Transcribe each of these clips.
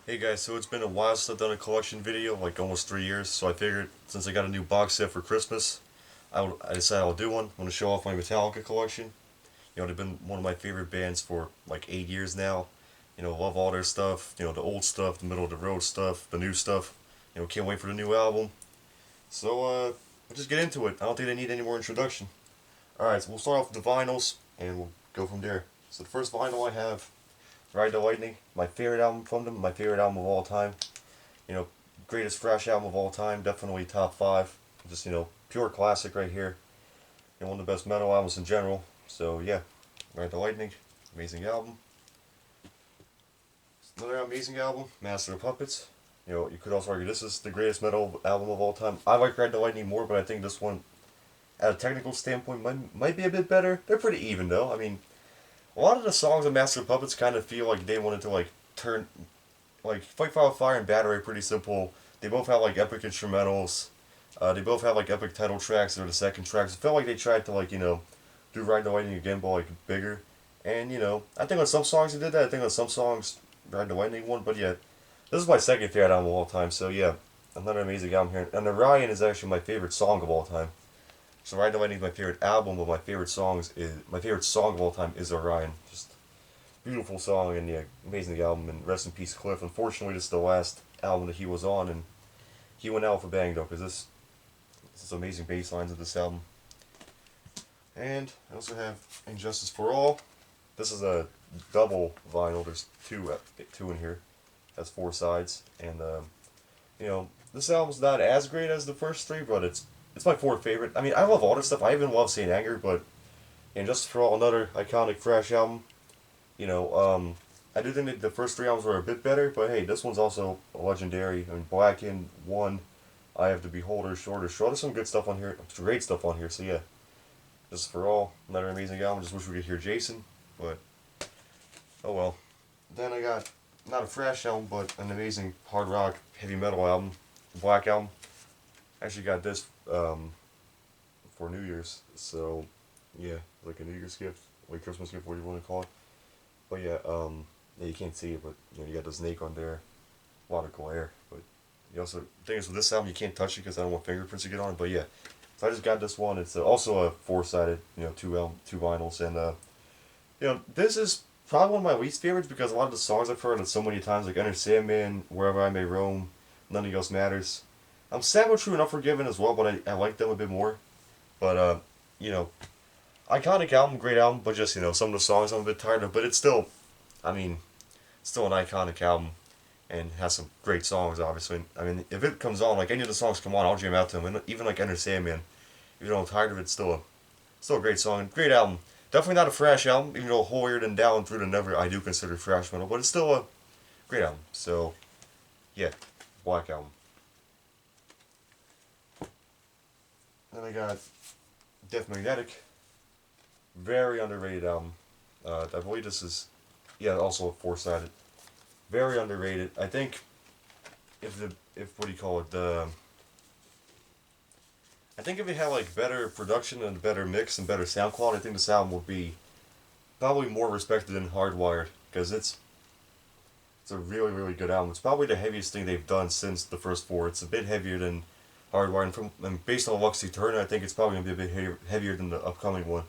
Hey guys, so it's been a while since I've done a collection video, like almost 3 years, so I figured since I got a new box set for Christmas, I decided I'll do one. I'm going to show off my Metallica collection. They've been one of my favorite bands for like 8 years now. Love all their stuff, the old stuff, the middle of the road stuff, the new stuff. Can't wait for the new album. So, we'll just get into it. I don't think they need any more introduction. Alright, so we'll start off with the vinyls, and we'll go from there. So the first vinyl I have, Ride the Lightning, my favorite album from them, my favorite album of all time. You know, greatest thrash album of all time, definitely top five. Just pure classic right here. One of the best metal albums in general. So yeah, Ride the Lightning, amazing album. Another amazing album, Master of Puppets. You could also argue this is the greatest metal album of all time. I like Ride the Lightning more, but I think this one, at a technical standpoint, might be a bit better. They're pretty even though. I mean, a lot of the songs of Master of Puppets kind of feel like they wanted to turn like Fight Fire with Fire and Battery are pretty simple. They both have like epic instrumentals. They both have like epic title tracks. They're the second tracks. It felt like they tried to do Ride the Lightning again, but like bigger. And I think on some songs they did that. I think on some songs Ride the Lightning won. But yeah, this is my second favorite album of all time. So yeah, another amazing album here. And Orion is actually my favorite song of all time. So Ride the Lightning is my favorite album, but my favorite song of all time is Orion. Just beautiful song and yeah, amazing album. And rest in peace, Cliff. Unfortunately, this is the last album that he was on, and he went out for bang though, because this is amazing bass lines of this album. And I also have Injustice for All. This is a double vinyl. There's two in here. Has four sides, and this album's not as great as the first three, but it's my fourth favorite. I mean, I love all this stuff. I even love Saint Anger, but Injustice for All, another iconic thrash album. I do think that the first three albums were a bit better, but hey, this one's also legendary. I mean, Blackened, One, I Have the Beholder, Shorter Straw. There's some good stuff on here, great stuff on here. So yeah, Just for All, another amazing album. Just wish we could hear Jason, but oh well. Then I got not a thrash album, but an amazing hard rock, heavy metal album, Black Album. I actually got this for New Year's, so yeah, like a New Year's gift, like Christmas gift, whatever you want to call it. But yeah, yeah, you can't see it, but you got the snake on there, a lot of glare. But you also, the thing is with this album, you can't touch it because I don't want fingerprints to get on it. But yeah, so I just got this one. It's also a four-sided, two vinyls, and this is probably one of my least favorites because a lot of the songs I've heard it so many times, like Enter Sandman, Wherever I May Roam, Nothing Else Matters. Sad but True and Unforgiven as well, but I like them a bit more. But you know, iconic album, great album, but just some of the songs I'm a bit tired of. But it's still, I mean, still an iconic album and has some great songs. Obviously, I mean, if it comes on, like any of the songs come on, I'll jam out to them. And even like Enter Sandman, even though I'm tired of it, still a great song, great album. Definitely not a thrash album, even though Holier Than Thou and Through the Never I do consider thrash metal, but it's still a great album. So yeah, Black Album. Then I got Death Magnetic, very underrated album. I believe this is, yeah, also four-sided. Very underrated. I think if what do you call it, I think if it had like better production and better mix and better sound quality, I think this album would be probably more respected than Hardwired because it's a really really good album. It's probably the heaviest thing they've done since the first four. It's a bit heavier than Hardwired, and based on Lux Eterna, I think it's probably gonna be a bit heavier than the upcoming one.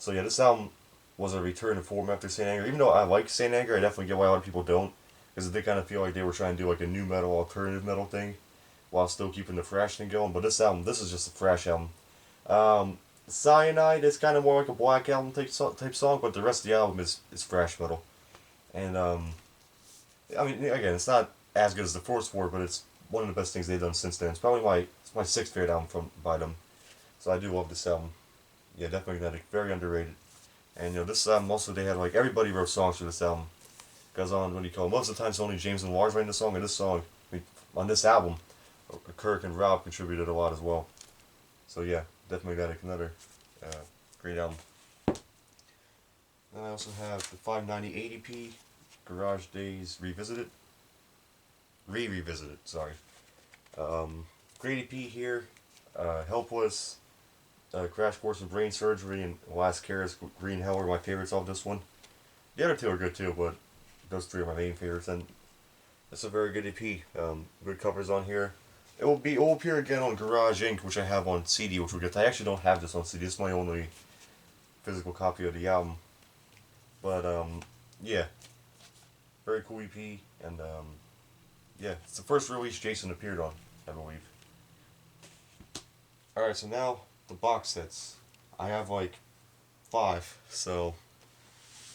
So yeah, this album was a return to form after Saint Anger. Even though I like Saint Anger, I definitely get why a lot of people don't, because they kind of feel like they were trying to do like a new metal, alternative metal thing, while still keeping the thrash thing going. But this is just a thrash album. Cyanide is kind of more like a Black Album type song, but the rest of the album is thrash metal. And I mean, again, it's not as good as the first four, but it's one of the best things they've done since then. It's my sixth favorite album from by them. So I do love this album. Yeah, definitely Magnetic, very underrated. And this album also they had like everybody wrote songs for this album. Because on what do you call it? Most of the time it's only James and Lars writing the song, and this song, I mean, on this album, Kirk and Rob contributed a lot as well. So yeah, definitely Magnetic, another uh, great album. Then I also have the 590 80p Garage Days Revisited. Revisited, sorry. Great EP here. Helpless, Crash Course in Brain Surgery, and Last Cares, Green Hell are my favorites off this one. The other two are good too, but those three are my main favorites. And It's a very good EP. Good covers on here. It will appear again on Garage Inc., which I have on CD, which we'll get to. I actually don't have this on CD. It's my only physical copy of the album. But yeah, very cool EP, and yeah, it's the first release Jason appeared on, I believe. All right, so now the box sets. I have like 5. So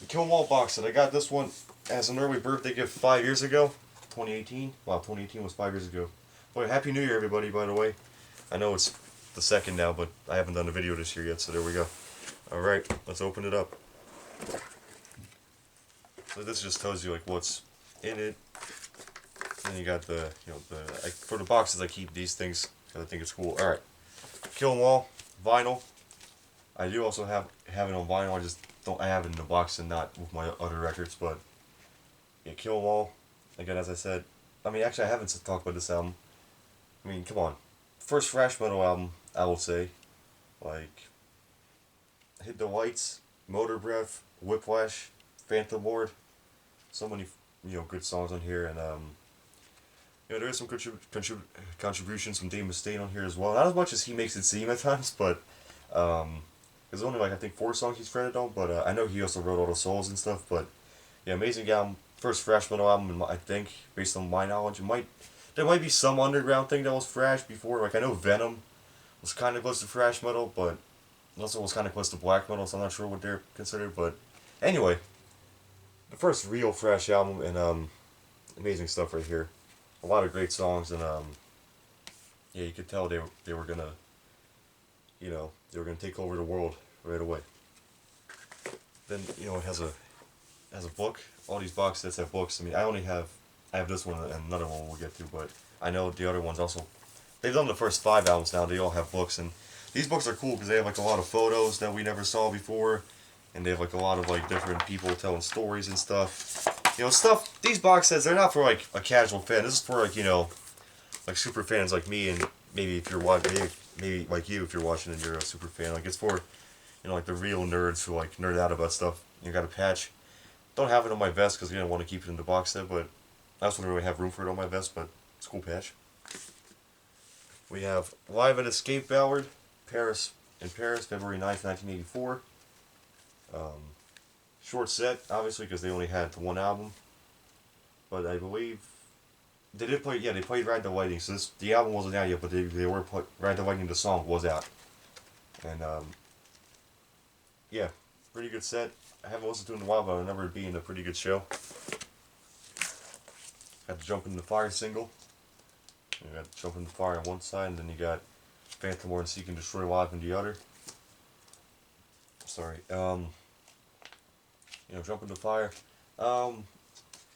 the Kill 'Em All box set. I got this one as an early birthday gift 5 years ago, 2018. Wow, 2018 was 5 years ago. Boy, Happy New Year, everybody! By the way, I know it's the second now, but I haven't done a video this year yet, so there we go. All right, let's open it up. So this just tells you like what's in it. And you got the, for the boxes I keep these things because I think it's cool. All right, Kill 'Em All vinyl. I do also have it on vinyl. I just don't. I have it in the box and not with my other records. But yeah, Kill 'Em All. Again, as I said, I mean, actually, I haven't talked about this album. I mean, come on, first thrash metal album, I will say. Like, Hit the Lights, Motor Breath, Whiplash, Phantom Lord. So many, good songs on here, and there is some contributions from Dave Mustaine on here as well. Not as much as he makes it seem at times, but there's only like I think 4 songs he's credited on. But I know he also wrote all the solos and stuff. But yeah, amazing album, first thrash metal album, I think, based on my knowledge. There might be some underground thing that was thrash before. Like I know Venom was kind of close to thrash metal, but also was kind of close to black metal. So I'm not sure what they're considered. But anyway, the first real thrash album, and amazing stuff right here. A lot of great songs, and yeah, you could tell they were gonna, they were gonna take over the world right away. Then it has a book. All these box sets have books. I mean, I have this one and another one we'll get to, but I know the other ones also. They've done the first 5 albums now. They all have books, and these books are cool because they have like a lot of photos that we never saw before, and they have like a lot of like different people telling stories and stuff. Stuff. These box sets, they're not for like a casual fan. This is for like like super fans like me, and maybe if you're watching, maybe like you if you're watching and you're a super fan. Like it's for like the real nerds who like nerd out about stuff. You got a patch. Don't have it on my vest because I don't want to keep it in the box set, but I also don't really have room for it on my vest. But it's a cool patch. We have Live at Escape Ballard, Paris, February 9th, 1984. Short set, obviously, because they only had the one album. But I believe they did play. Yeah, they played Ride the Lightning. So the album wasn't out yet, but they were Ride the Lightning. The song was out, and yeah, pretty good set. I haven't listened to it in a while, but I remember it being a pretty good show. Got the Jump in the Fire single. You got Jump in the Fire on one side, and then you got Phantom Lord and Seek and Destroy Live on the other. Sorry. Jump in the Fire.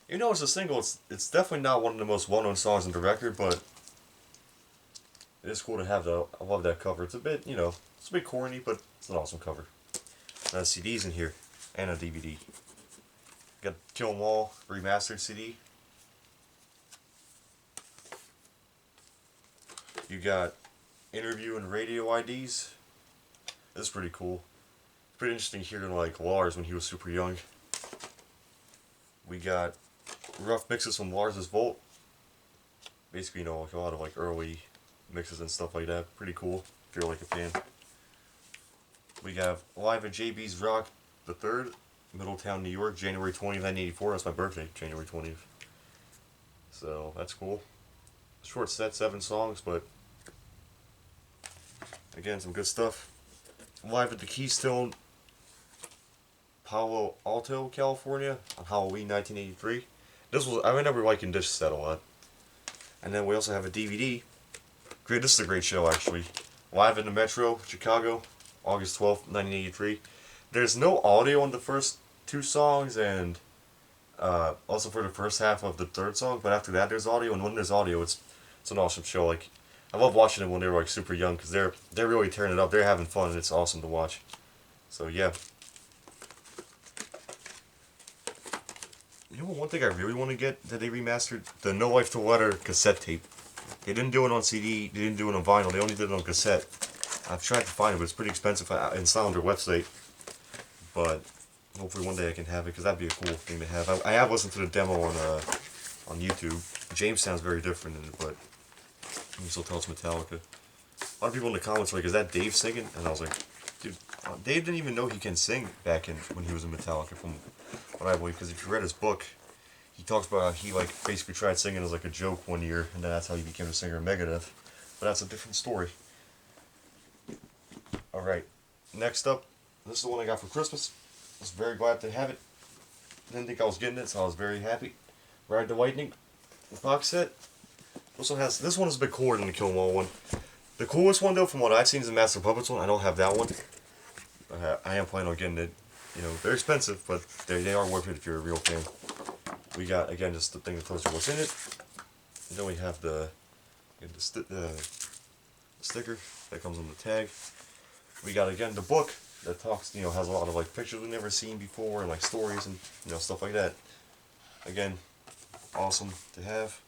It's a single. It's definitely not one of the most well-known songs on the record, but it is cool to have though. I love that cover. It's a bit, it's a bit corny, but it's an awesome cover. CDs in here and a DVD. Got Kill 'Em All remastered CD. You got interview and radio IDs. This is pretty cool. It's pretty interesting hearing like Lars when he was super young. We got rough mixes from Lars's Vault. Basically, like a lot of like early mixes and stuff like that. Pretty cool if you're like a fan. We have Live at JB's Rock the 3rd, Middletown, New York, January 20th, 1984. That's my birthday, January 20th. So that's cool. Short set, 7 songs, but again, some good stuff. Live at the Keystone, Palo Alto, California, on Halloween 1983. I remember liking this set a lot. And then we also have a DVD. This is a great show, actually. Live in the Metro, Chicago, August 12th, 1983. There's no audio on the first 2 songs, and also for the first half of the 3rd song, but after that there's audio, and when there's audio, it's an awesome show. Like, I love watching it when they were like super young, because they're really tearing it up. They're having fun, and it's awesome to watch. So yeah. One thing I really want to get that they remastered, the No Life to Letter cassette tape. They didn't do it on CD, they didn't do it on vinyl, they only did it on cassette. I've tried to find it, but it's pretty expensive. It's not on their website. But hopefully one day I can have it, because that'd be a cool thing to have. I have listened to the demo on YouTube. James sounds very different in it, but you can still tell it's Metallica. A lot of people in the comments were like, is that Dave singing? And I was like, dude, Dave didn't even know he can sing back in when he was in Metallica, from what I believe, because if you read his book, he talks about how he like basically tried singing as like a joke one year, and then that's how he became a singer in Megadeth. But that's a different story. Alright, next up, this is the one I got for Christmas. I was very glad to have it. Didn't think I was getting it, so I was very happy. Ride the Lightning box set. Also has, this one is a bit cooler than the Kill 'Em All one. The coolest one though, from what I've seen, is the Master of Puppets one. I don't have that one. I am planning on getting it. You know, they're expensive, but they are worth it if you're a real fan. We got, again, just the thing that tells you what's in it. And then we have the sticker that comes on the tag. We got, again, the book that talks, you know, has a lot of like pictures we've never seen before and like stories and, you know, stuff like that. Again, awesome to have.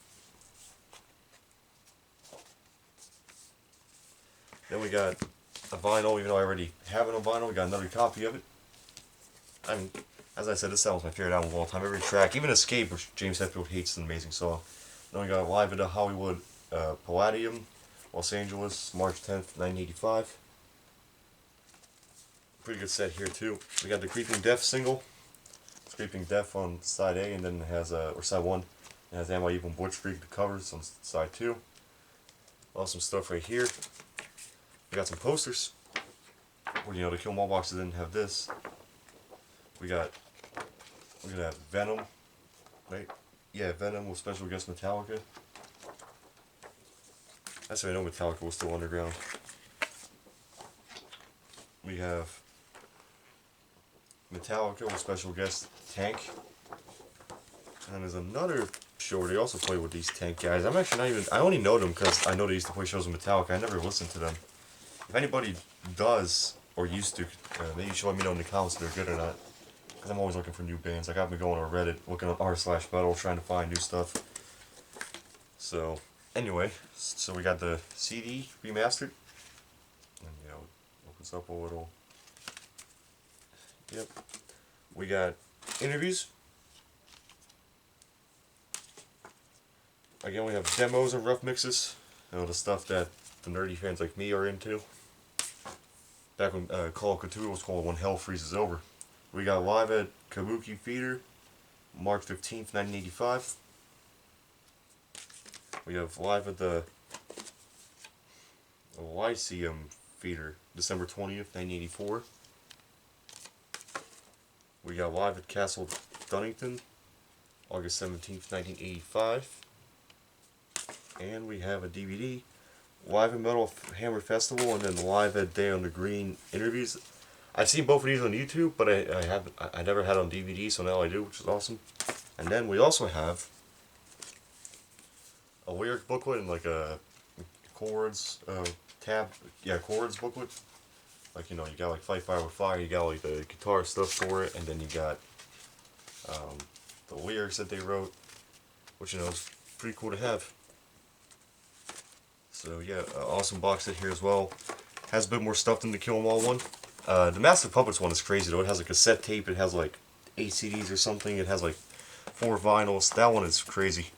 Then we got a vinyl, even though I already have it on vinyl, we got another copy of it. I mean, as I said, this album's my favorite album of all time. Every track, even Escape, which James Hetfield hates, is an amazing song. Then we got Live at the Hollywood Palladium, Los Angeles, March 10th, 1985. Pretty good set here too. We got the Creeping Death single. It's Creeping Death on side A, and then it has, or side 1, it has Am I Evil Blitzkrieg, the covers on side 2. Awesome stuff right here. We got some posters. Well, you know, the Kill 'Em All boxes didn't have this. We're gonna have Venom, right? Yeah, Venom with special guest Metallica. That's why I know Metallica was still underground. We have Metallica with special guest Tank. And there's another show where they also play with these Tank guys. I'm actually not even, I only know them because I know they used to play shows with Metallica. I never listened to them. If anybody does, or used to, maybe you should let me know in the comments if they're good or not. Because I'm always looking for new bands. Like, I've been going on Reddit, looking up r/metal, trying to find new stuff. So, anyway, so we got the CD remastered. And, you know, opens up a little. Yep. We got interviews. Again, we have demos and rough mixes. You know, the stuff that the nerdy fans like me are into. Back when Call of Cthulhu was called When Hell Freezes Over. We got Live at Kabuki Theater, March 15th, 1985. We have Live at the Lyceum Theater, December 20th, 1984. We got Live at Castle Dunnington, August 17th, 1985. And we have a DVD, Live at Metal Hammer Festival, and then Live at Day on the Green interviews. I've seen both of these on YouTube, but I never had it on DVD, so now I do, which is awesome. And then we also have a lyric booklet and like a chords chords booklet. Like, you know, you got like Fight Fire with Fire, you got like the guitar stuff for it, and then you got the lyrics that they wrote, which, you know, is pretty cool to have. So yeah, awesome box set here as well. Has a bit more stuff than the Kill 'Em All one. The Master of Puppets one is crazy though. It has a cassette tape, it has like 8 CDs or something, it has like 4 vinyls. That one is crazy.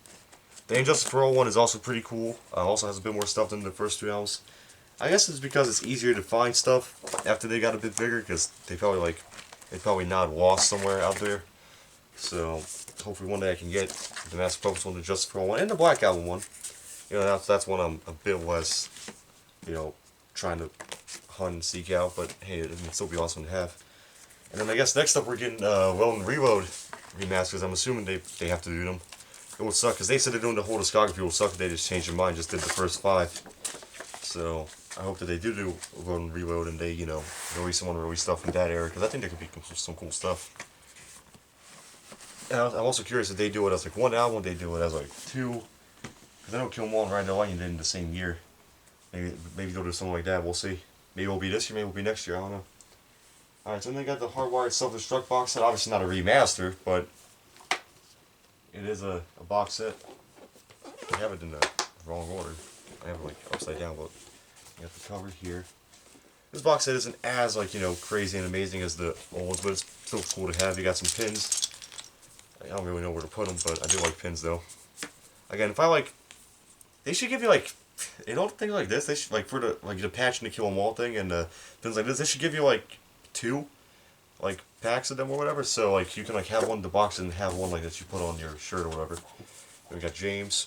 The Injustice for All one is also pretty cool. Also has a bit more stuff than the first 2 albums. I guess it's because it's easier to find stuff after they got a bit bigger, because they probably not lost somewhere out there. So hopefully one day I can get the Master of Puppets one, the Justice for All one, and the Black Album one. You know, that's one I'm a bit less, you know, trying to hunt and seek out, but hey, it would still be awesome to have. And then I guess next up we're getting Well and Reload remasters. I'm assuming they have to do them. It would suck, because they said they're doing the whole discography. It would suck if they just changed their mind, just did the first 5. So I hope that they do Well and Reload, and they, you know, release stuff from that era, because I think there could be some cool stuff. And I'm also curious if they do it as like 1 album, they do it as like 2. Because I know Kill 'Em All and Ride the Lightning did in the same year. Maybe they'll do something like that, we'll see. Maybe it'll be this year, maybe it'll be next year, I don't know. Alright, so then they got the Hardwired Self-Destruct box set. Obviously not a remaster, but it is a box set. I have it in the wrong order. I have it like upside down, but you got the cover here. This box set isn't as, like, you know, crazy and amazing as the old ones, but it's still cool to have. You got some pins. I don't really know where to put them, but I do like pins though. Again, if I like, they should give you like, you know, things like this. They should like for the patch and the kill 'em all thing and things like this. They should give you like 2 like packs of them or whatever. So like you can like have one in the box and have one like that you put on your shirt or whatever. And we got James.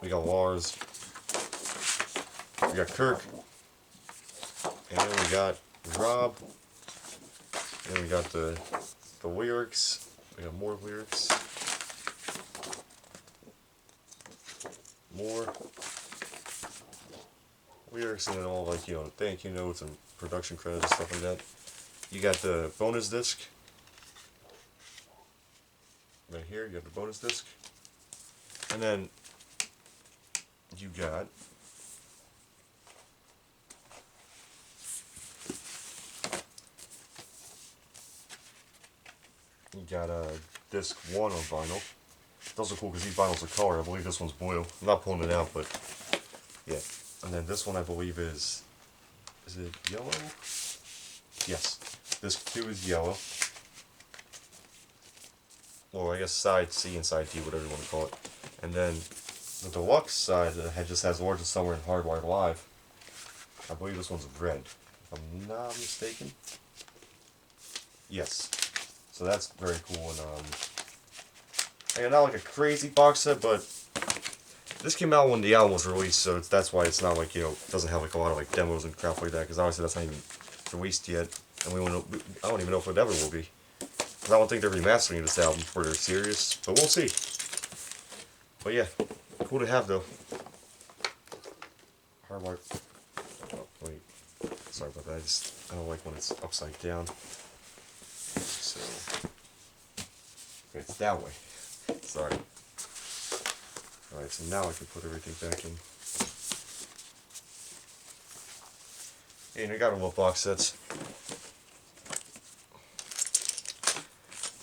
We got Lars. We got Kirk. And then we got Rob. And then we got the lyrics. We got more lyrics. More lyrics and then all like, you know, thank you notes and production credits and stuff like that. You got the bonus disc. Right here, you got the bonus disc. And then you got disc 1 on vinyl. Those are cool because these vinyls are colored. I believe this one's blue. I'm not pulling it out, but yeah. And then this one I believe is it yellow? Yes. Disc 2 is yellow. Or I guess side C and side D, whatever you want to call it. And then the deluxe side just has Lords of Summer and Hardwired Live. I believe this one's red, if I'm not mistaken. Yes. So that's very cool. And again, not like a crazy box set, but this came out when the album was released, so that's why it's not like, you know, it doesn't have like a lot of like demos and crap like that, because obviously that's not even released yet, and I don't even know if it ever will be. Because I don't think they're remastering this album for their series, but we'll see. But yeah, cool to have though. Hardwired. Oh, wait. Sorry about that. I don't like when it's upside down. So, okay, it's that way. Sorry. Alright, so now I can put everything back in. And I got a little box sets.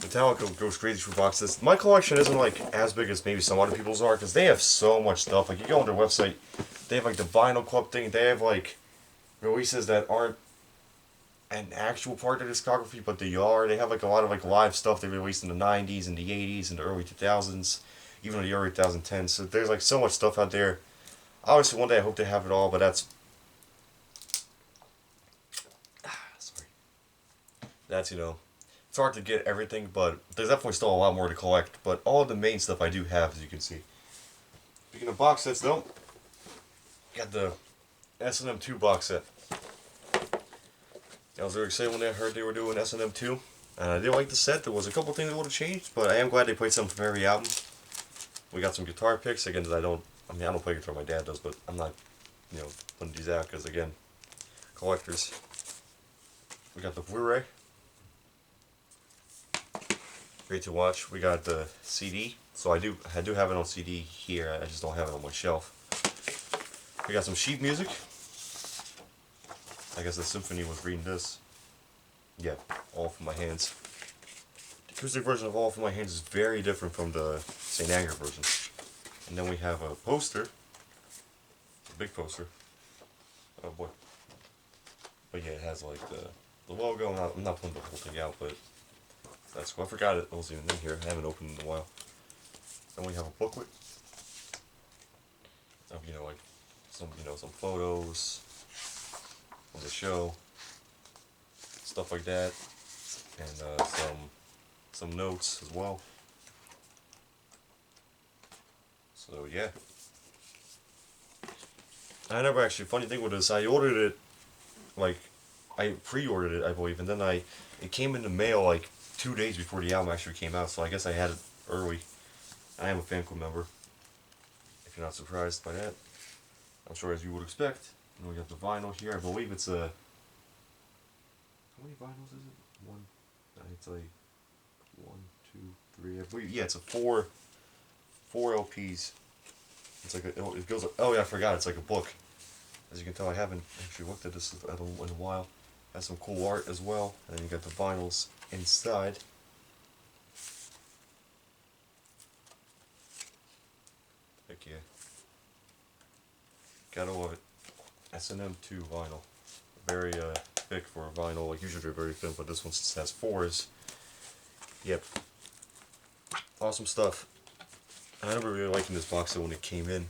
MetallicA goes crazy for box sets. My collection isn't like as big as maybe some other people's are, because they have so much stuff. Like you go on their website, they have like the vinyl club thing. They have like releases that aren't an actual part of discography, but they are. They have like a lot of like live stuff they released in the 90s and the 80s and the early 2000s, even in the early 2010s. So there's like so much stuff out there. Obviously one day I hope to have it all, but that's that's, you know, it's hard to get everything, but there's definitely still a lot more to collect. But all of the main stuff I do have, as you can see. Speaking of box sets though, got the S&M 2 box set. I was very excited when I heard they were doing S&M 2. And I did like the set. There was a couple things that would have changed, but I am glad they played something from every album. We got some guitar picks. Again, I don't play guitar, my dad does, but I'm not, you know, putting these out because, again, collectors. We got the Blu-ray. Great to watch. We got the CD. So I do have it on CD here. I just don't have it on my shelf. We got some sheet music. I guess the symphony was reading this. Yeah, All From My Hands. The acoustic version of All From My Hands is very different from the St. Anger version. And then we have a poster. A big poster. Oh boy. But yeah, it has like the logo. I'm not putting the whole thing out, but that's cool. I forgot it was even in here. I haven't opened it in a while. Then we have a booklet of, you know, like some photos of the show, stuff like that, and some notes as well. So yeah, I never actually. Funny thing with this, I ordered it, like I pre-ordered it, I believe, and then it came in the mail like 2 days before the album actually came out. So I guess I had it early. I am a fan club member. If you're not surprised by that, I'm sure as you would expect. And we got the vinyl here. I believe it's a. How many vinyls is it? One. It's like 1, 2, 3. I believe, yeah, it's a four LPs. It's like it goes. Oh yeah, I forgot. It's like a book. As you can tell, I haven't actually looked at this in a while. Has some cool art as well, and then you got the vinyls inside. Heck yeah. Gotta love it. S&M 2 vinyl. Very thick for a vinyl. Like usually they're very thin, but this one since it has 4s. Yep. Awesome stuff. I remember really liking this box set when it came in.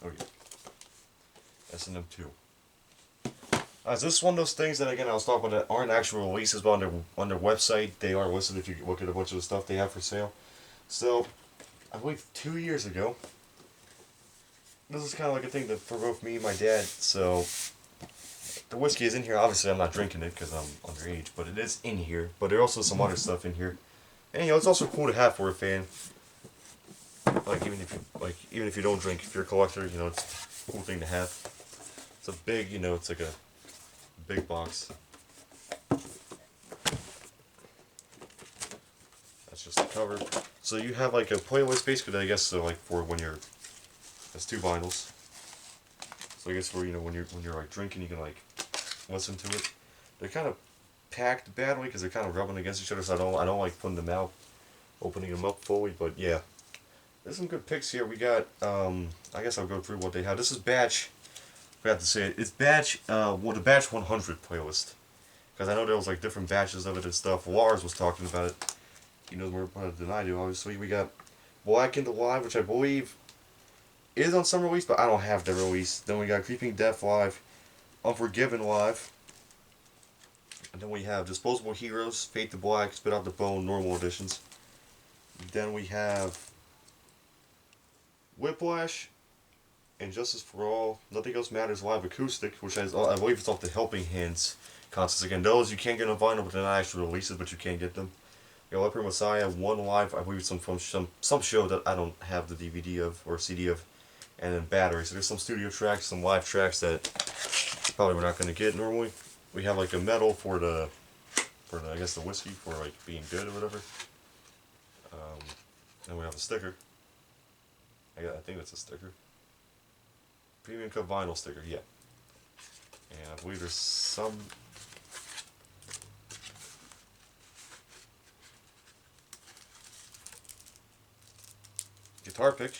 Oh yeah, S&M2. So this is one of those things that, again, I was talking about that aren't actual releases, but on their website they are listed if you look at a bunch of the stuff they have for sale. So, I believe 2 years ago, this is kind of like a thing that for both me and my dad. So, the whiskey is in here. Obviously, I'm not drinking it because I'm underage, but it is in here. But there's also some other stuff in here, and you know, it's also cool to have for a fan. Like even if you don't drink, if you're a collector, you know, it's a cool thing to have. It's a big, you know, it's like a big box. That's just the cover. So you have like a playlist basically, I guess, so like for when you're, that's 2 vinyls. So I guess for, you know, when you're like drinking, you can like listen to it. They're kind of packed badly because they're kind of rubbing against each other, so I don't like putting them out, opening them up fully. But yeah, there's some good picks here. We got I guess I'll go through what they have. This is batch. I forgot to say it. It's batch the batch 100 playlist, because I know there was like different batches of it and stuff. Lars was talking about it. He knows more about it than I do. Obviously, we got Blackened Alive, which I believe is on some release, but I don't have the release. Then we got Creeping Death Live, Unforgiven Live, and then we have Disposable Heroes, Fate to Black, Spit Out the Bone, normal editions. Then we have Whiplash, Injustice for All, Nothing Else Matters Live Acoustic, which has, I believe it's off the Helping Hands concerts. Again, those you can't get on vinyl, but they're not actual releases, but you can get them. You know, Leper Messiah, one live, I believe it's from some show that I don't have the DVD of or CD of, and then Battery. So there's some studio tracks, some live tracks that probably we're not going to get normally. We have like a medal for the I guess the whiskey for like being good or whatever. Then we have a sticker. I think that's a sticker. Premium Cup vinyl sticker, yeah. And I believe there's some guitar pick.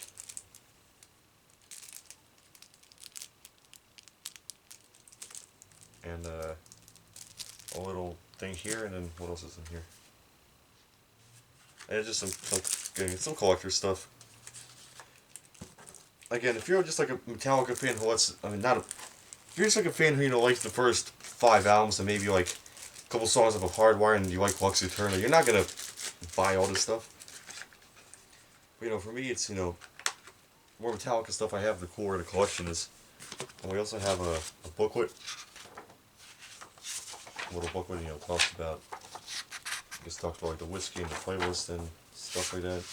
And a little thing here, and then what else is in here? And just some collector stuff. Again, if you're just like a Metallica fan who lets, I mean, not a, if you're just like a fan who, you know, likes the first 5 albums and maybe like a couple songs of a Hardwire and you like Lux Eterna, you're not gonna buy all this stuff. But, you know, for me, it's, you know, more Metallica stuff I have, the cooler the collection is. And we also have a booklet. A little booklet, you know, talks about, I guess talks about like the whiskey and the playlist and stuff like that.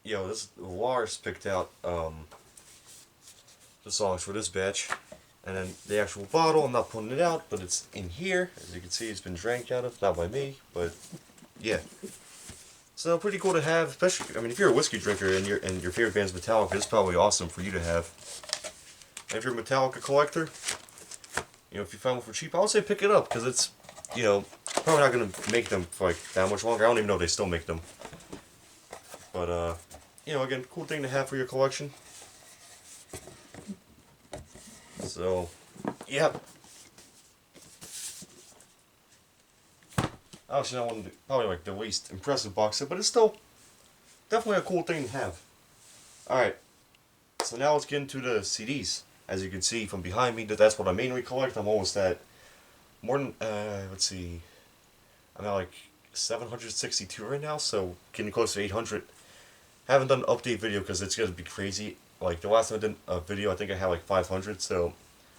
You know, this Lars picked out the songs for this batch, and then the actual bottle. I'm not putting it out, but it's in here. As you can see, it's been drank out of, not by me, but yeah. So pretty cool to have, especially. I mean, if you're a whiskey drinker and your favorite band's Metallica, it's probably awesome for you to have. And if you're a Metallica collector, you know, if you find one for cheap, I would say pick it up because it's, you know, probably not gonna make them for like that much longer. I don't even know if they still make them, but you know, again, cool thing to have for your collection. So, yeah. Obviously, not one of the, probably like the least impressive box set, but it's still definitely a cool thing to have. Alright, so now let's get into the CDs. As you can see from behind me, that's what I mainly collect. I'm almost at more than, let's see, I'm at like 762 right now, so getting close to 800. Haven't done an update video because it's going to be crazy. Like, the last time I did a video, I think I had like 500, so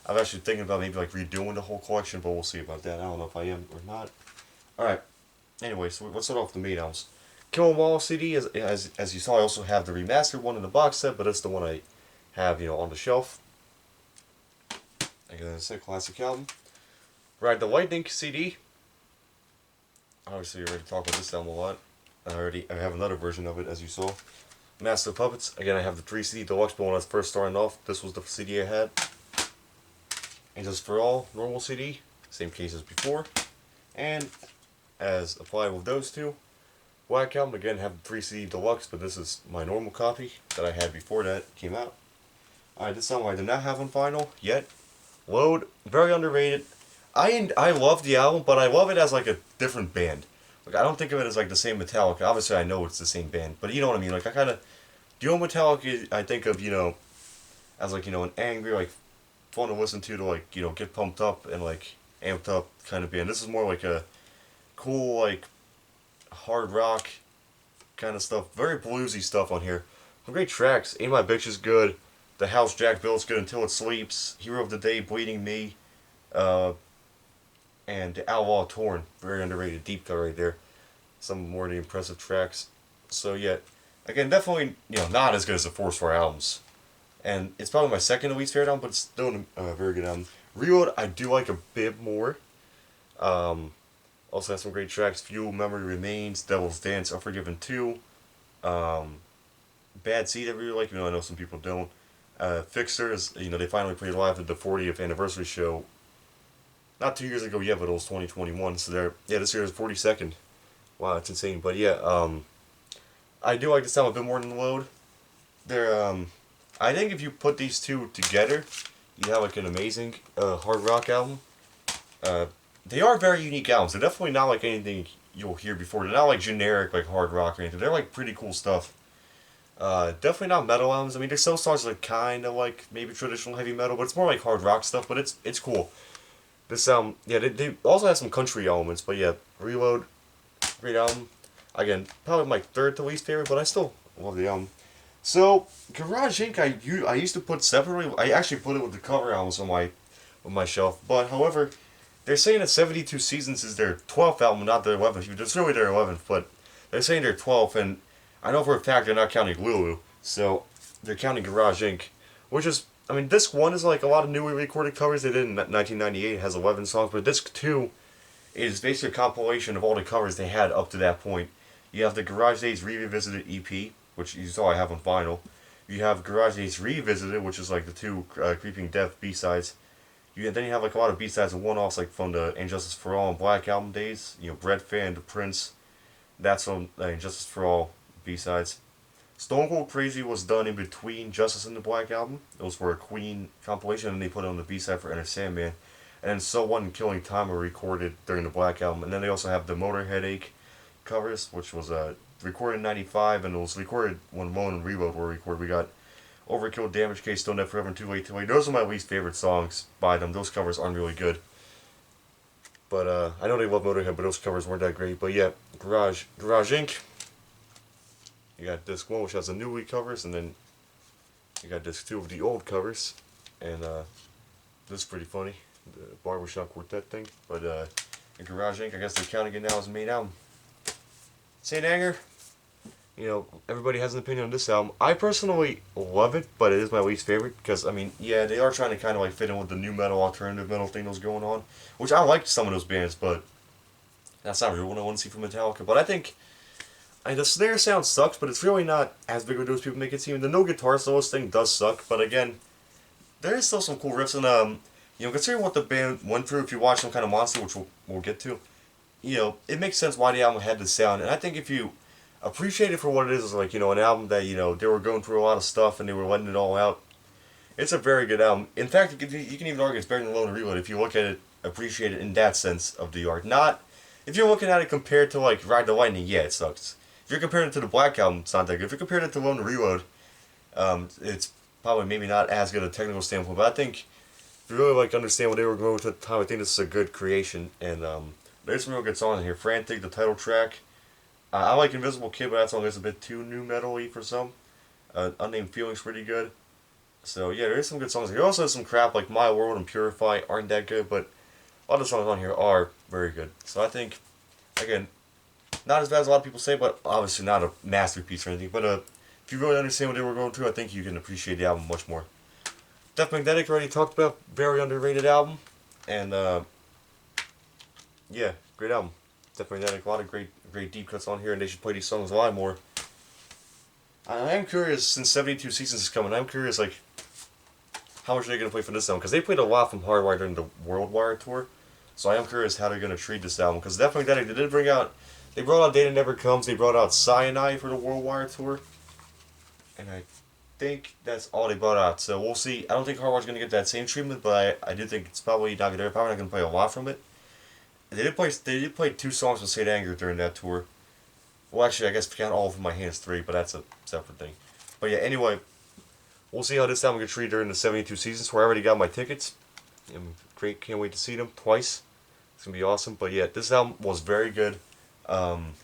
I'm actually thinking about maybe like redoing the whole collection, but we'll see about that. I don't know if I am or not. Alright, anyway, so let's start off with the main albums. Kill 'Em All CD, as you saw, I also have the remastered one in the box set, but that's the one I have, you know, on the shelf. Like I said, classic album. Ride the Lightning CD. Obviously, we already talked about this album a lot. I have another version of it, as you saw. Master of Puppets. Again, I have the 3 CD deluxe, but when I was first starting off, this was the CD I had. Injustice for All, normal CD. Same case as before. And, as applied with those two, Black Album, again, have 3 CD Deluxe, but this is my normal copy that I had before that came out. Alright, this song I did not have on vinyl yet. Load, very underrated. I love the album, but I love it as like a different band. Like I don't think of it as like the same Metallica. Obviously, I know it's the same band, but you know what I mean. Like I kind of, the old Metallica, I think of as like an angry, like fun to listen to like get pumped up and like amped up kind of band. This is more like a cool like hard rock kind of stuff. Very bluesy stuff on here. Some great tracks. Ain't My Bitch is good. The House Jack Built's good Until It Sleeps. Hero of the Day, Bleeding Me. Uh, and The Outlaw Torn. Very underrated deep cut right there. Some more of the impressive tracks. So yeah, again, definitely not as good as the Force 4 albums. And it's probably my second least favorite album, but it's still a very good album. Reload, I do like a bit more. Um, Also has some great tracks. Fuel, Memory Remains, Devil's Dance, Unforgiven 2. Bad Seed I really like, I know some people don't. Fixers, they finally played live at the 40th anniversary show. Not 2 years ago yet, but it was 2021. So this year is 42nd. Wow, it's insane. But yeah, I do like the sound a bit more than Load. I think if you put these two together, you have like an amazing hard rock album. They are very unique albums. They're definitely not like anything you'll hear before. They're not like generic like hard rock or anything. They're like pretty cool stuff. Definitely not metal albums. I mean, there's some songs like kind of like maybe traditional heavy metal, but it's more like hard rock stuff. But it's cool. This they also have some country elements. But yeah, Reload, great album. Again, probably my third to least favorite, but I still love the album. So Garage Inc. I used to put separately. I actually put it with the cover albums on my shelf. But however, they're saying that 72 Seasons is their 12th album, not their 11th. It's really their 11th, but they're saying they're 12th, and I know for a fact they're not counting Lulu, so they're counting Garage Inc., which is, I mean, disc 1 is like a lot of newly recorded covers they did in 1998. It has 11 songs, but disc 2 is basically a compilation of all the covers they had up to that point. You have the Garage Days Revisited EP, which you saw I have on vinyl. You have Garage Days Revisited, which is like the two Creeping Death B-sides. Then you have like a lot of B-sides and one-offs like from the Injustice for All and Black Album days. Bread Fan, The Prince. That's on Injustice for All B-sides. Stone Cold Crazy was done in between Justice and the Black Album. It was for a Queen compilation, and they put it on the B-side for Enter Sandman. And then So What and Killing Time were recorded during the Black Album. And then they also have the Motor Headache covers, which was recorded in 95, and it was recorded when Loan and Reload were recorded. We got Overkill, Damage Case, Stone Dead Forever, and Too Late, Too Late. Those are my least favorite songs by them. Those covers aren't really good. But I know they love Motorhead, but those covers weren't that great. But yeah, Garage Inc. You got disc 1, which has the newly covers, and then you got disc 2 of the old covers. And this is pretty funny, the Barbershop Quartet thing. But Garage Inc., I guess they're counting it now as a main album. St. Anger, everybody has an opinion on this album. I personally love it, but it is my least favorite because, I mean, yeah, they are trying to kind of like fit in with the new metal, alternative metal thing that's going on, which I liked some of those bands, but that's not really what I want to see from Metallica. But I think the snare sound sucks, but it's really not as big of a deal as people make it seem. The no guitar soloist thing does suck, but again, there is still some cool riffs, and considering what the band went through, if you watch some kind of monster, which we'll get to, it makes sense why the album had this sound, and I think if you appreciate it for what it is like, an album that, they were going through a lot of stuff and they were letting it all out, it's a very good album. In fact, you can even argue it's better than Load and Reload if you look at it, appreciate it in that sense of the art. Not, if you're looking at it compared to, like, Ride the Lightning, yeah, it sucks. If you're comparing it to the Black Album, it's not that good. If you're comparing it to Load and Reload, it's probably maybe not as good a technical standpoint, but I think if you really, like, understand what they were going with at the time, I think this is a good creation, and, there's some real good songs in here. Frantic, the title track. I like Invisible Kid, but that song is a bit too new metal-y for some. Unnamed Feeling's pretty good. So yeah, there is some good songs. There also has some crap like My World and Purify aren't that good, but a lot of the songs on here are very good. So I think, again, not as bad as a lot of people say, but obviously not a masterpiece or anything. But if you really understand what they were going through, I think you can appreciate the album much more. Death Magnetic already talked about, very underrated album, and yeah, great album. Death Magnetic, a lot of great deep cuts on here, and they should play these songs a lot more. I am curious, since 72 Seasons is coming, I'm curious, like, how much are they going to play for this album? Because they played a lot from Hardwired during the World Wire tour, so I am curious how they're going to treat this album. Because Death Magnetic, they did bring out They brought out Data Never Comes. They brought out Cyanide for the Worldwide Tour. And I think that's all they brought out. So we'll see. I don't think Hardwire's going to get that same treatment, but I do think it's probably not. They're probably not going to play a lot from it. They did play. They did play 2 songs with Saint Anger during that tour. Well, actually, I guess count all of my hands 3, but that's a separate thing. But yeah, anyway, we'll see how this album gets treated during the 72 seasons. Where I already got my tickets. I'm great. Can't wait to see them twice. It's gonna be awesome. But yeah, this album was very good. Some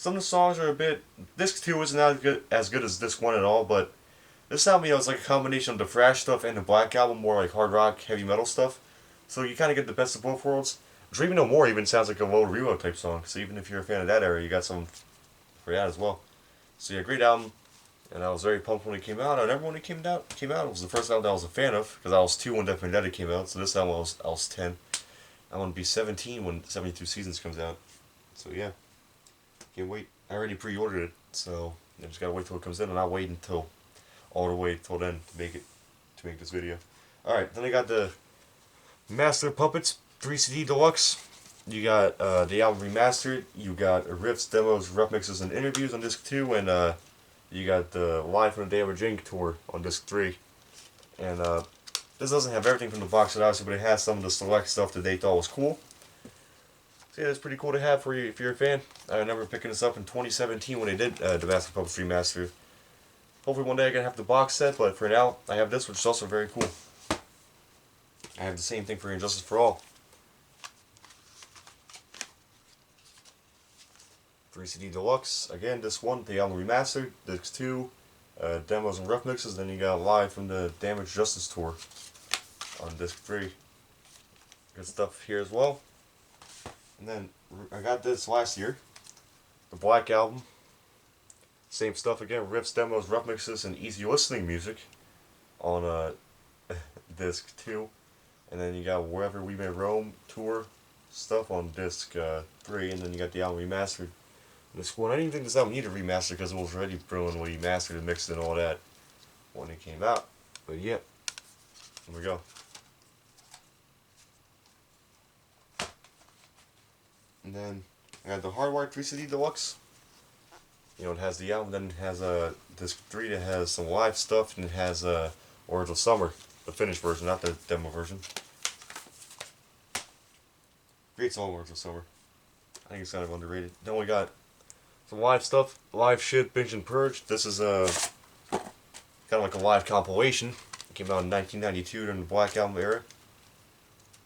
of the songs are a bit. Disc 2 isn't as good as Disc 1 at all, but this album, it's like a combination of the thrash stuff and the Black Album, more like hard rock, heavy metal stuff. So you kind of get the best of both worlds. Dreaming No More even sounds like a low reload type song. So even if you're a fan of that era, you got some for that as well. So yeah, great album. And I was very pumped when it came out. I remember when it came out. It was the first album that I was a fan of, because I was 2 when Death Vendetta came out. So this album I was 10. I'm gonna be 17 when 72 Seasons comes out. So yeah, can't wait. I already pre-ordered it, so I just gotta wait till it comes in, and I'll wait until all the way till then to make this video. All right, then I got the Master of Puppets 3 CD Deluxe. You got the album remastered. You got riffs, demos, rough mixes, and interviews on disc 2, and you got the Live from the Damage Inc. tour on disc 3. And this doesn't have everything from the box set, obviously, but it has some of the select stuff that they thought was cool. So yeah, it's pretty cool to have for you if you're a fan. I remember picking this up in 2017 when they did the Master of Puppets Remastered. Hopefully one day I'm going to have the box set, but for now, I have this, which is also very cool. I have the same thing for Injustice for All. 3 CD Deluxe. Again, disc 1, the album remastered. Disc 2, demos and rough mixes. Then you got Live from the Damage Justice tour on disc 3. Good stuff here as well. And then I got this last year, the Black Album. Same stuff again, riffs, demos, rough mixes, and easy listening music on disc 2. And then you got Wherever We May Roam tour stuff on disc 3. And then you got the album remastered. Disc 1. I didn't even think this album needed a remaster because it was already brilliantly mastered and mixed and all that when it came out. But yeah, here we go. And then I got the Hardwire 3 CD Deluxe. You know, it has the album, then it has disc 3 that has some live stuff, and it has Words of Summer, the finished version, not the demo version. Great song, Words of Summer. I think it's kind of underrated. Then we got some live stuff, Live Shit, Binge and Purge. This is kind of like a live compilation. It came out in 1992 during the Black Album era.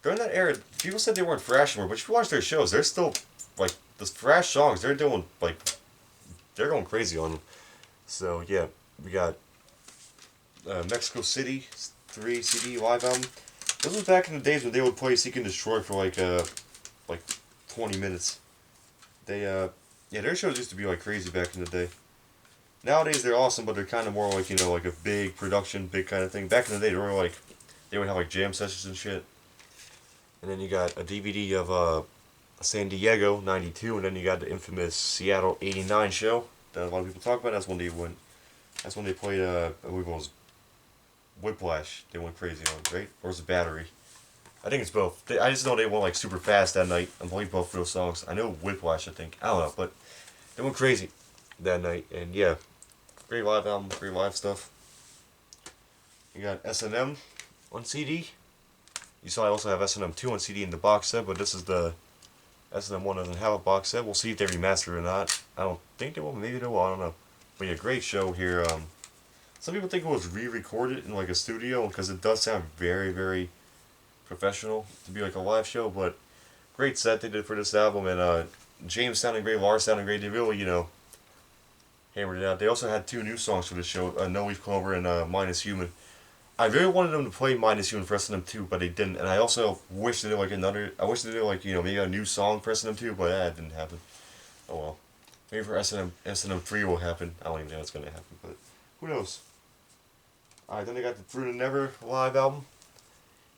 During that era, people said they weren't thrash anymore, but if you watch their shows, they're still, like, the thrash songs, they're doing, like, they're going crazy on them. So, yeah, we got Mexico City 3 CD live album. This was back in the days when they would play Seek and Destroy for, like 20 minutes. They, yeah, their shows used to be, like, crazy back in the day. Nowadays, they're awesome, but they're kind of more like, you know, like a big production, big kind of thing. Back in the day, they were, like, they would have, like, jam sessions and shit. And then you got a DVD of San Diego 92, and then you got the infamous Seattle 89 show that a lot of people talk about. That's when they went. That's when they played. I believe it was Whiplash. They went crazy on it, right? Or was it Battery? I think it's both. I just know they went like super fast that night. I believe both of those songs. I know Whiplash. I think I don't know, but they went crazy that night. And yeah, great live album, great live stuff. You got S&M on CD. You saw I also have S&M 2 on CD in the box set, but this is the S&M 1 doesn't have a box set. We'll see if they remaster it or not. I don't think they will. Maybe they will. I don't know. But yeah, great show here. Some people think it was re-recorded in like a studio because it does sound very, very professional to be like a live show. But great set they did for this album, and James sounding great, Lars sounding great. They really, you know, hammered it out. They also had 2 new songs for the show: No Leaf Clover and Minus Human. I really wanted them to play Minus Human for S&M 2, but they didn't. And I also wish they did like another. I wish they did like, you know, maybe a new song for S&M 2, but that didn't happen. Oh well. Maybe for S&M 3 will happen. I don't even know it's gonna happen, but who knows? All right, then they got the Through the Never live album.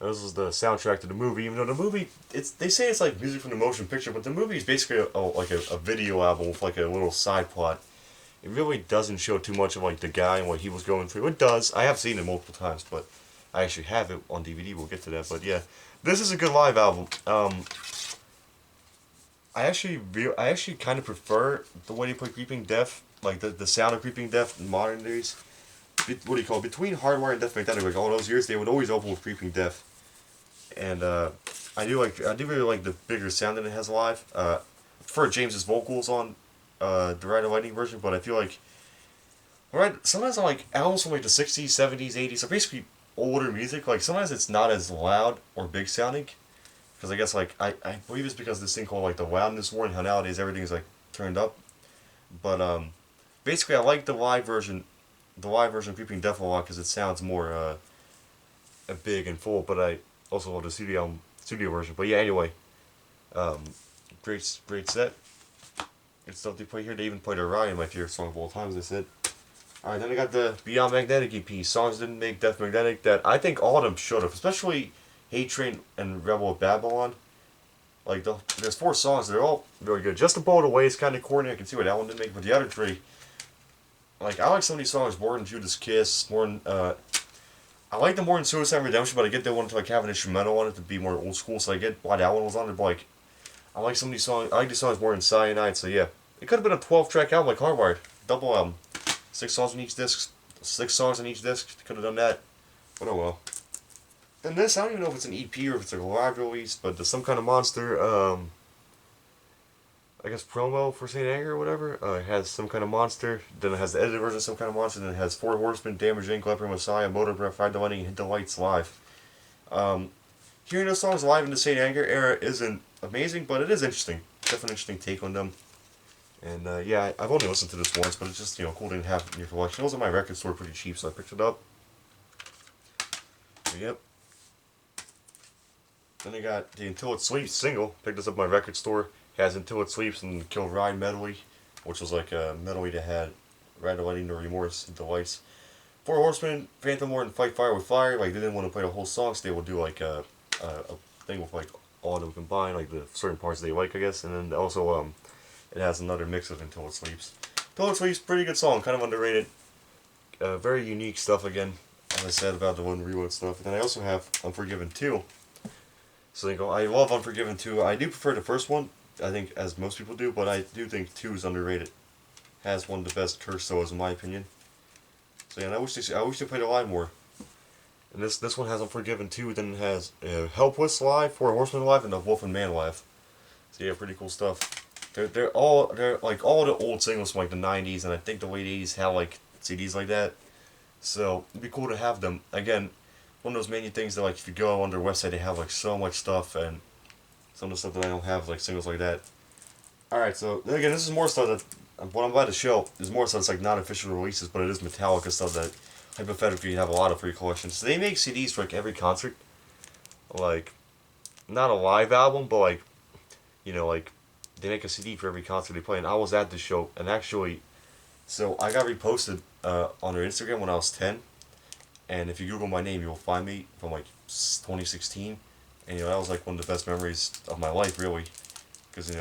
This is the soundtrack to the movie. Even though the movie, they say it's like music from the motion picture, but the movie is basically like a video album with like a little side plot. It really doesn't show too much of like the guy and what he was going through. It does. I have seen it multiple times, but I actually have it on DVD. We'll get to that. But yeah, this is a good live album. I actually kind of prefer the way they play Creeping Death, like the sound of Creeping Death in modern days. What do you call it? Between Hardwire and Death Magnetic, like all those years, they would always open with Creeping Death, and I do really like the bigger sound that it has live. For James's vocals on the Ride of Lightning version, but I feel like right sometimes I like albums from like the '60s, '70s, '80s, are basically older music. Like sometimes it's not as loud or big sounding, because I guess like I believe it's because of this thing called like the loudness war and how nowadays everything is like turned up. But basically I like the live version of Creeping Death a lot because it sounds more big and full. But I also love the studio version. But yeah, anyway, um, great set. Good stuff they play here. They even played Orion, my favorite song of all time, as I said. Alright, then I got the Beyond Magnetic EP. Songs didn't make Death Magnetic that I think all of them should have, especially Hate Train and Rebel of Babylon. Like, there's 4 songs, they're all really good. Just a Bullet Away is kind of corny, I can see why that one didn't make, but the other 3, like, I like some of these songs more than Judas Kiss, more than, I like them more than Suicide Redemption, but I get that one to, like, have an instrumental on it to be more old school, so I get why that one was on it, but, like, I like some of these songs, I like these songs more than Cyanide, so yeah. It could have been a 12-track album like Hardwired. Double album. 6 songs on each disc. 6 songs on each disc. Could have done that. But oh well. Then this, I don't even know if it's an EP or if it's like a live release, but there's some kind of monster, I guess promo for St. Anger or whatever. It has some kind of monster. Then it has the edited version of some kind of monster. Then it has 4 Horsemen, Damage Inc., Leper Messiah, Motor Breath, Ride the Lightning, and Hit the Lights live. Hearing those songs live in the St. Anger era isn't amazing, but it is interesting. Definitely an interesting take on them. And yeah, I've only listened to this once, but it's just, cool to have it in your collection. It was at my record store pretty cheap, so I picked it up. Yep. Then I got the Until It Sleeps single. Picked this up at my record store. It has Until It Sleeps and Kill Ride medley, which was like a medley that had Ride the Lightning, No Remorse, and Delights. 4 Horsemen, Phantom Lord, and Fight Fire with Fire. Like, they didn't want to play the whole song, so they would do like a thing with like all of them combined, like the certain parts they like, I guess. And then also, it has another mix of Until It Sleeps. Until It Sleeps, pretty good song, kind of underrated. Very unique stuff again, as I said about the one reload stuff. And then I also have Unforgiven 2. So I love Unforgiven 2. I do prefer the first one, I think, as most people do, but I do think 2 is underrated. Has one of the best curse solos in my opinion. So yeah, I wish they played it live more. And this one has Unforgiven 2, then it has Helpless live, 4 Horsemen live, and the Wolf and Man live. So yeah, pretty cool stuff. They're like all the old singles from like the '90s, and I think the late '80s had like CDs like that. So it'd be cool to have them again. One of those many things that like if you go on their website, they have like so much stuff, and some of the stuff that I don't have, like singles like that. All right, so then again, this is more stuff that what I'm about to show is more stuff that's like not official releases, but it is Metallica stuff that hypothetically you have a lot of free collections. So they make CDs for like every concert, like not a live album, but like like they make a CD for every concert they play. And I was at this show, and actually, so I got reposted on their Instagram when I was 10. And if you Google my name, you'll find me from like 2016. And that was like one of the best memories of my life, really, because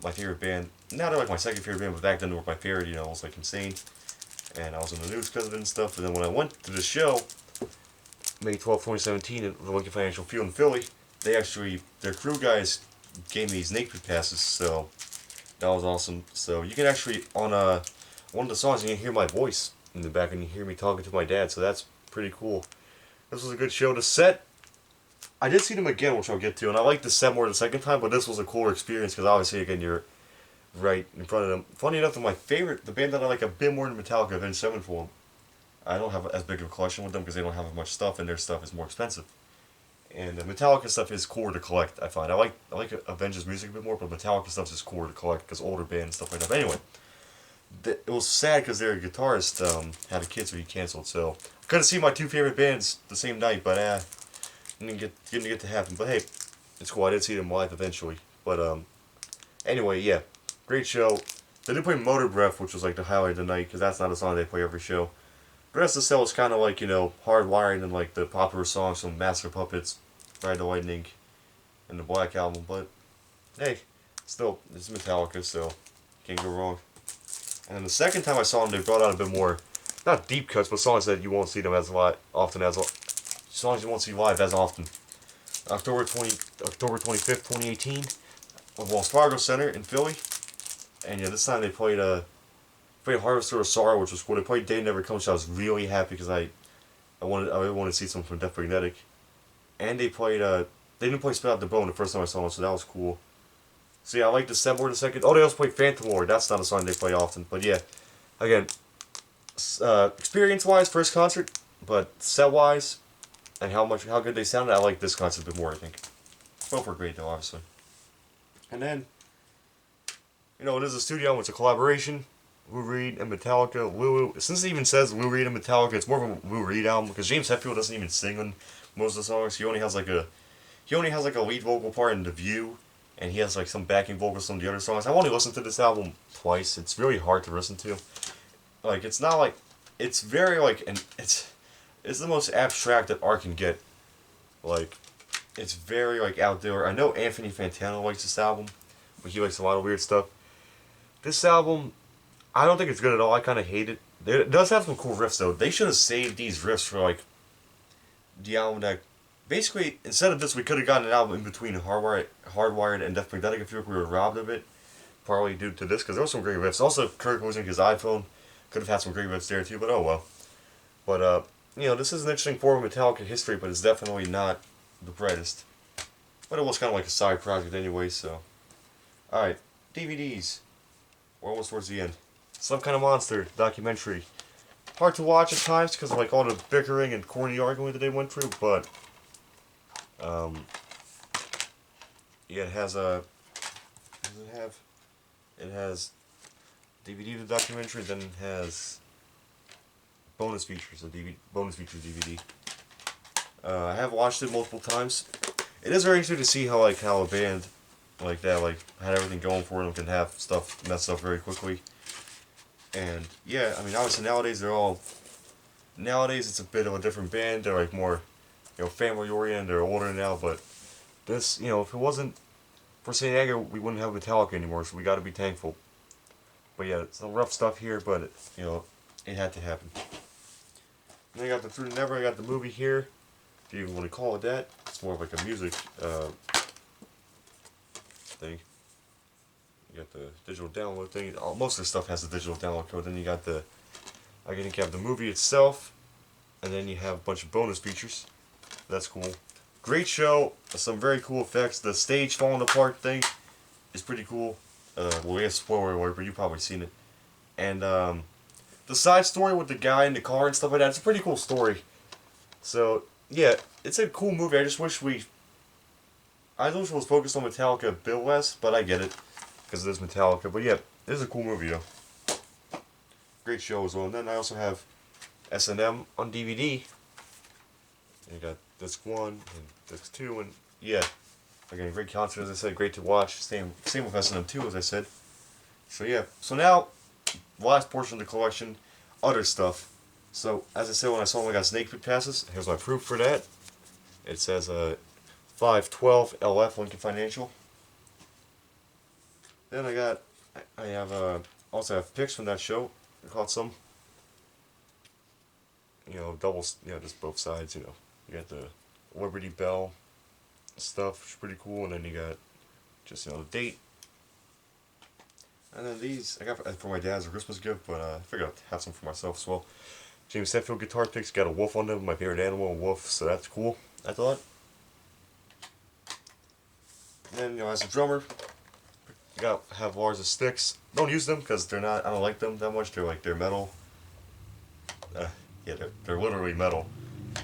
my favorite band. Now they're like my second favorite band, but back then they were my favorite. It was like insane. And I was in the news because of it and stuff. And then when I went to the show, May 12, 2017, at the Lincoln Financial Field in Philly, their crew guys gave me these naked passes, so that was awesome. So you can actually, on one of the songs, you can hear my voice in the back, and you hear me talking to my dad, so that's pretty cool. This was a good show. The set, I did see them again, which I'll get to, and I liked the set more the second time, but this was a cooler experience, because obviously, again, you're right in front of them. Funny enough, the band that I like a bit more than Metallica, Avenged Sevenfold, I don't have as big of a collection with them, because they don't have as much stuff, and their stuff is more expensive. And the Metallica stuff is cooler to collect, I find. I like Avengers music a bit more, but Metallica stuff is cooler to collect because older band and stuff like that. But anyway, it was sad because their guitarist had a kid, so he canceled. So I couldn't see my 2 favorite bands the same night, but didn't get to happen. But hey, it's cool. I did see them live eventually. But anyway, yeah, great show. They did play Motor Breath, which was like the highlight of the night because that's not a song they play every show. The rest of the set was kind of like, hardwired and like the popular songs from Master of Puppets, Ride the Lightning, and the Black Album. But hey, still, it's Metallica, so can't go wrong. And then the second time I saw them, they brought out a bit more, not deep cuts, but songs that you won't see them songs you won't see live as often. October 25th, 2018, Wells Fargo Center in Philly, and yeah, this time they played Harvester of Sorrow, which was cool. They played Day Never Comes, so I was really happy because I really wanted to see something from Death Magnetic, and they didn't play Spit Out the Bone the first time I saw them, so that was cool. So yeah, I like the set more the second. Oh, they also played Phantom Lord. That's not a song they play often, but yeah, again, experience wise, first concert, but set wise, and how good they sounded, I like this concert a bit more. I think both were great though, obviously. And then, it is a studio album. It's a collaboration. Lou Reed and Metallica. Since it even says Lou Reed and Metallica, it's more of a Lou Reed album because James Hetfield doesn't even sing on most of the songs. He only has like a lead vocal part in The View, and he has like some backing vocals on the other songs. I've only listened to this album twice. It's really hard to listen to. Like it's not like it's very like and it's the most abstract that art can get. Like it's very like out there. I know Anthony Fantano likes this album, but he likes a lot of weird stuff. This album, I don't think it's good at all. I kind of hate it. It does have some cool riffs though. They should have saved these riffs for like the album that. Basically, instead of this, we could have gotten an album in between Hardwired and Death Magnetic. I feel like we were robbed of it, partly due to this, because there were some great riffs. Also, Kirk losing his iPhone could have had some great riffs there too, but oh well. But, this is an interesting form of Metallica history, but it's definitely not the brightest. But it was kind of like a side project anyway, so. Alright, DVDs. We're almost towards the end. Some Kind of Monster documentary. Hard to watch at times because of like all the bickering and corny arguing that they went through, but yeah, it has a. What does it have? It has DVD of the documentary, then it has bonus features, bonus features DVD. I have watched it multiple times. It is very interesting to see how a band like that had everything going for them, can have stuff messed up very quickly. And yeah, I mean obviously nowadays it's a bit of a different band. They're like more family oriented. They're older now, but this if it wasn't for St. Anger, we wouldn't have Metallica anymore. So we got to be thankful. But yeah, it's some rough stuff here, but it had to happen. And then I got the Through the Never. I got the movie here. If you even want to call it that, it's more of like a music thing. You got the digital download thing. Most of the stuff has a digital download code. Then you got you have the movie itself, and then you have a bunch of bonus features. That's cool. Great show. Some very cool effects. The stage falling apart thing is pretty cool. Well, yeah, spoiler alert, but you've probably seen it. And the side story with the guy in the car and stuff like that, it's a pretty cool story. So, yeah, it's a cool movie. I wish it was focused on Metallica a bit less, but I get it, because it is Metallica. But yeah, it is a cool movie, though. Great show as well. And then I also have S&M on DVD. And you got disc 1 and disc 2, and yeah. Again, great concert, as I said, great to watch. Same with S&M 2, as I said. So yeah, so now, last portion of the collection, other stuff. So, as I said, when I saw I got Snake Pit passes, here's my proof for that. It says 512 LF Lincoln Financial. Then I also have pics from that show. I caught some. Doubles, just both sides, You got the Liberty Bell stuff, which is pretty cool, and then you got just the date. And then these I got for my dad as a Christmas gift, but I figured I'd have some for myself as well. James Hetfield guitar picks, got a wolf on them, my favorite animal, a wolf, so that's cool, I thought. And then as a drummer, have Lars' sticks. Don't use them because I don't like them that much. They're metal. Yeah, they're literally metal.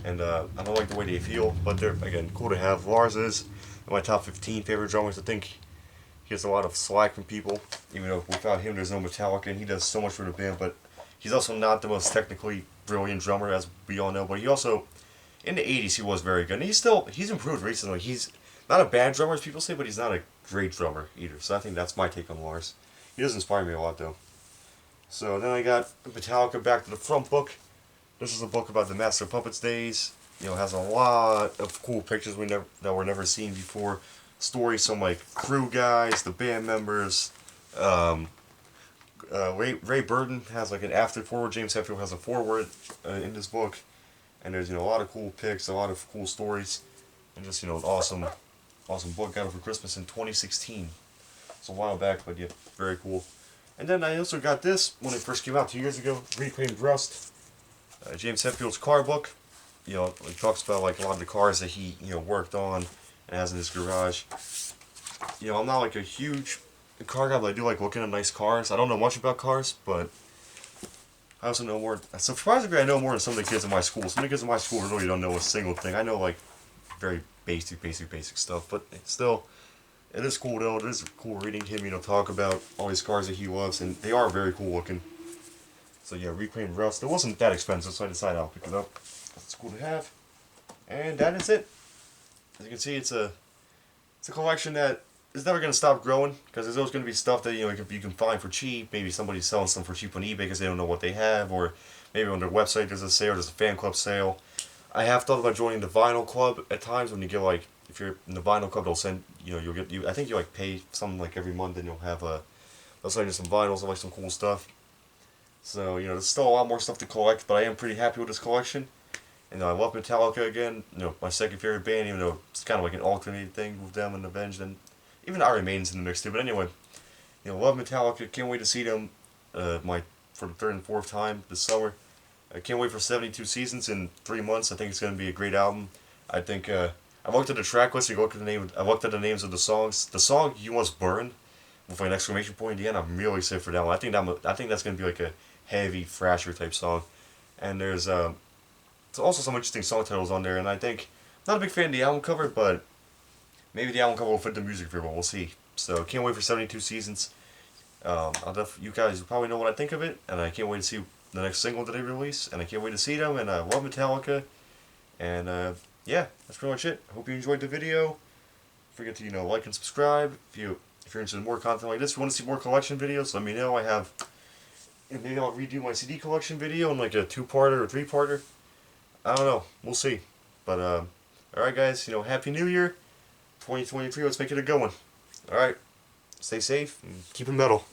And I don't like the way they feel, but they're, again, cool to have. Lars is in my top 15 favorite drummers. I think he gets a lot of slack from people, even though without him there's no Metallica, and he does so much for the band, but he's also not the most technically brilliant drummer, as we all know, but he also, in the 80s, he was very good. And he's improved recently. He's not a bad drummer, as people say, but he's not a great drummer either. So I think that's my take on Lars. He does inspire me a lot, though. So then I got Metallica Back to the Front book. This is a book about the Master of Puppets days. It has a lot of cool pictures that were never seen before. Stories from crew guys, the band members. Ray Burton has an after forward. James Hetfield has a forward in this book, and there's a lot of cool pics, a lot of cool stories, and just an awesome book. Got it for Christmas in 2016. It's a while back, but yeah, very cool. And then I also got this when it first came out 2 years ago, Reclaimed Rust, James Hetfield's car book. You know, it talks about like a lot of the cars that he worked on and has in his garage. You know, I'm not like a huge car guy, but I do like looking at nice cars. I don't know much about cars, but I also know more. Surprisingly, I know more than some of the kids in my school. Some of the kids in my school really don't know a single thing. I know like very basic stuff, but it's still, it is cool though. It is cool reading him, talk about all these cars that he loves, and they are very cool looking. So yeah, Reclaimed Rust. It wasn't that expensive, so I decided I'll pick it up. It's cool to have, and that is it. As you can see, it's a collection that is never going to stop growing, because there's always going to be stuff that you can find for cheap. Maybe somebody's selling some for cheap on eBay because they don't know what they have, or maybe on their website there's a sale, there's a fan club sale. I have thought about joining the vinyl club at times. When you get like, if you're in the vinyl club, they'll send you'll get I think you like pay something like every month, and you'll have they'll send you some vinyls and like some cool stuff. So there's still a lot more stuff to collect, but I am pretty happy with this collection. And I love MetallicA again. My second favorite band, even though it's kind of like an alternating thing with them and Avenged, and even Iron Maiden's in the mix too. But anyway, love Metallica. Can't wait to see them for the third and fourth time this summer. I can't wait for 72 Seasons in 3 months. I think it's going to be a great album. I think I looked at the track list. I looked at the names of the songs. The song "You Must Burn" with like an exclamation point at the end. I'm really excited for that one. I think that's going to be like a heavy thrasher type song. And there's also some interesting song titles on there. And I think I'm not a big fan of the album cover, but maybe the album cover will fit the music very well. We'll see. So can't wait for 72 Seasons. You guys probably know what I think of it, and I can't wait to see the next single that they release, and I can't wait to see them, and I love Metallica, and yeah, that's pretty much it. I hope you enjoyed the video. Don't forget to like and subscribe. If you're interested in more content like this, if you want to see more collection videos, let me know. Maybe I'll redo my CD collection video in like a 2-parter or 3-parter. I don't know. We'll see. But alright guys, Happy New Year 2023. Let's make it a good one. Alright. Stay safe and keep it metal.